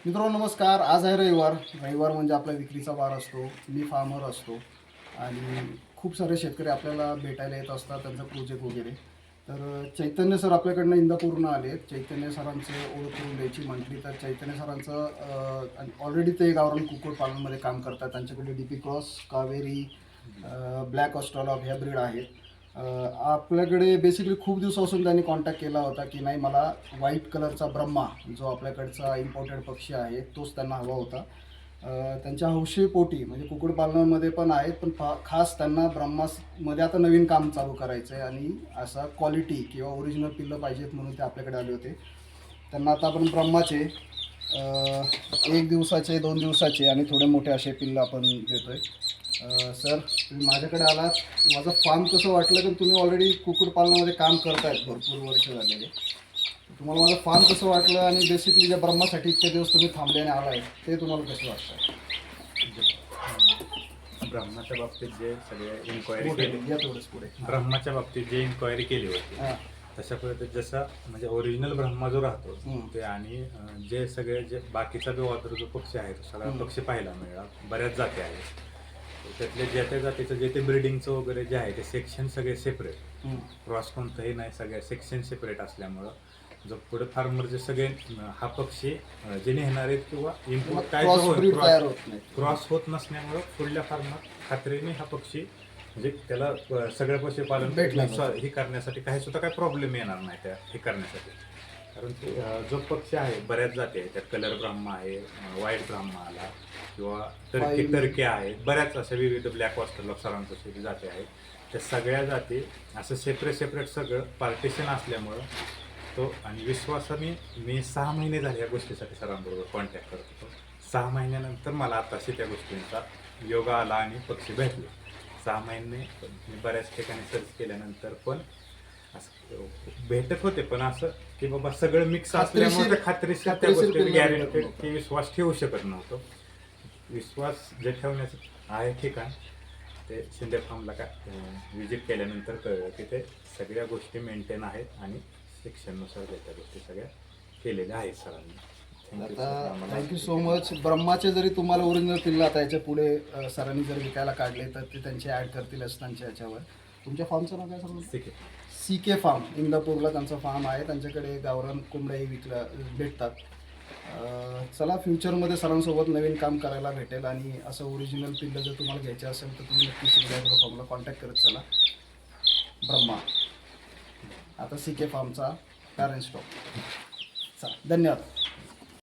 मित्रांनो नमस्कार. आज आहे रविवार म्हणजे आपला विक्रीचा वार असतो. मी फार्मर असतो आणि खूप सारे शेतकरी आपल्याला भेटायला येत असतात, त्यांचा प्रोजेक्ट वगैरे. तर चैतन्य सर आपल्याकडनं इंदापूरनं आले. चैतन्य सरांचं ओळख करून द्यायची म्हटली तर चैतन्य सरांचं ऑलरेडी ते गावरान कुक्कुटपालनमध्ये काम करतात. त्यांच्याकडे DP क्रॉस, कावेरी, ब्लॅक ऑस्ट्रेलॉप ह्या ब्रीड आहेत. आपल्याकडे बेसिकली खूप दिवसापासून त्यांनी कॉन्टॅक्ट केला होता की नाही, मला व्हाईट कलरचा ब्रह्मा जो आपल्याकडचा इम्पोर्टेड पक्षी आहे तोच त्यांना हवा होता. त्यांच्या हौशीपोटी म्हणजे कुक्कुटपालनामध्ये पण आहेत, पण खास त्यांना ब्रह्मामध्ये आता नवीन काम चालू करायचं आहे आणि असा क्वालिटी किंवा ओरिजिनल पिल्लं पाहिजेत म्हणून ते आपल्याकडे आले होते. त्यांना आता आपण ब्रह्माचे 1 दिवसाचे, 2 दिवसाचे आणि थोडे मोठे असे पिल्लं आपण देतोय. सर, तुम्ही माझ्याकडे आलात. माझं फार्म कसं वाटलं, की तुम्ही ऑलरेडी कुक्कुटपालनामध्ये काम करतायत भरपूर वर्ष झालेले. तुम्हाला माझं फार्म कसं वाटलं आणि बेसिकली ज्या ब्रह्मासाठी इतके दिवस तुम्ही थांबल्याने आलाय ते तुम्हाला कसं वाटतं? ब्रह्माच्या बाबतीत जे सगळे इन्क्वायरी पुढे केली, या थोडंच पुढे. ब्रह्माच्या बाबतीत जे इन्क्वायरी केली होती हां. तशा पद्धतीत जसा म्हणजे ओरिजिनल ब्रह्मा जो राहतो हम्म. ते आणि जे सगळे जे बाकीचा जो वादर जो पक्षी आहे तो सगळा हम्म. पक्षी पाहायला मिळाला. बऱ्याच जाती आहेत. त्यातले ज्या त्या जातीचं जे ते ब्रिडिंगचं वगैरे जे आहे ते सेक्शन सगळे सेपरेट. क्रॉस कोणतंही नाही, सगळे सेक्शन सेपरेट असल्यामुळं जो पुढे फार्मर जे सगळे हा पक्षी जे नेणार आहेत किंवा इम्पोर्ट काय क्रॉस ब्रीड तयार होईल होत नाही. क्रॉस होत नसल्यामुळं पुढल्या फार्मर खात्रीने हा पक्षी म्हणजे त्याला सगळ्या पशुपालन भेटला हे करण्यासाठी काही सुद्धा काही प्रॉब्लेम येणार नाही त्या हे करण्यासाठी. कारण ते जो पक्षी आहे बऱ्याच जाती आहेत, त्यात कलर ब्रह्मा आहे, व्हाईट ब्रह्मा आला किंवा टर्की आहे, बऱ्याच अशा विविध ब्लॅक ऑस्ट्रेलॉप सरांच्या जाती आहेत. त्या सगळ्या जाती असं सेपरेट सगळं पार्टिशन असल्यामुळं तो आणि विश्वासाने मी 6 महिने झाले या गोष्टीसाठी सरांबरोबर कॉन्टॅक्ट करत होतो. 6 महिन्यानंतर मला आताशी त्या गोष्टींचा योग आला आणि पक्षी भेटले. 6 महिने मी बऱ्याच ठिकाणी सर्च केल्यानंतर पण असं भेटत होते, पण असं की बाबा सगळं मिक्स असल्यामुळे खात्रीशीर त्या गोष्टीवर गॅरंटेड की विश्वास ठेवू शकत नव्हतो. विश्वास जे ठेवण्याचं आहे ठिकाण ते शिंदे फार्मला काय विजिट केल्यानंतर कळलं की ते सगळ्या गोष्टी मेंटेन आहेत आणि शिक्षणानुसार त्या गोष्टी सगळ्या केलेल्या आहेत सरांनी. आता थँक्यू सो मच. ब्रह्माचे जरी तुम्हाला ओरिजिनल पिल्लं आता याच्या पुढे सरांनी जर विकायला काढले तर ते त्यांचे ॲड करतीलच त्यांच्या याच्यावर. तुमच्या फार्मचं नाव काय सांगितलं? CK फार्म, इंदापूरला त्यांचा फार्म आहे. त्यांच्याकडे गावरान कोंबड्याही भेटतात. चला, फ्युचरमध्ये सरांसोबत नवीन काम करायला भेटेल आणि असं ओरिजिनल पिल्लं जर तुम्हाला घ्यायचं असेल तर तुम्ही नक्कीच इंदापूर फार्मला कॉन्टॅक्ट करत चला. ब्रह्मा आता CK फार्मचा पॅरेंट स्टॉक. चला, धन्यवाद.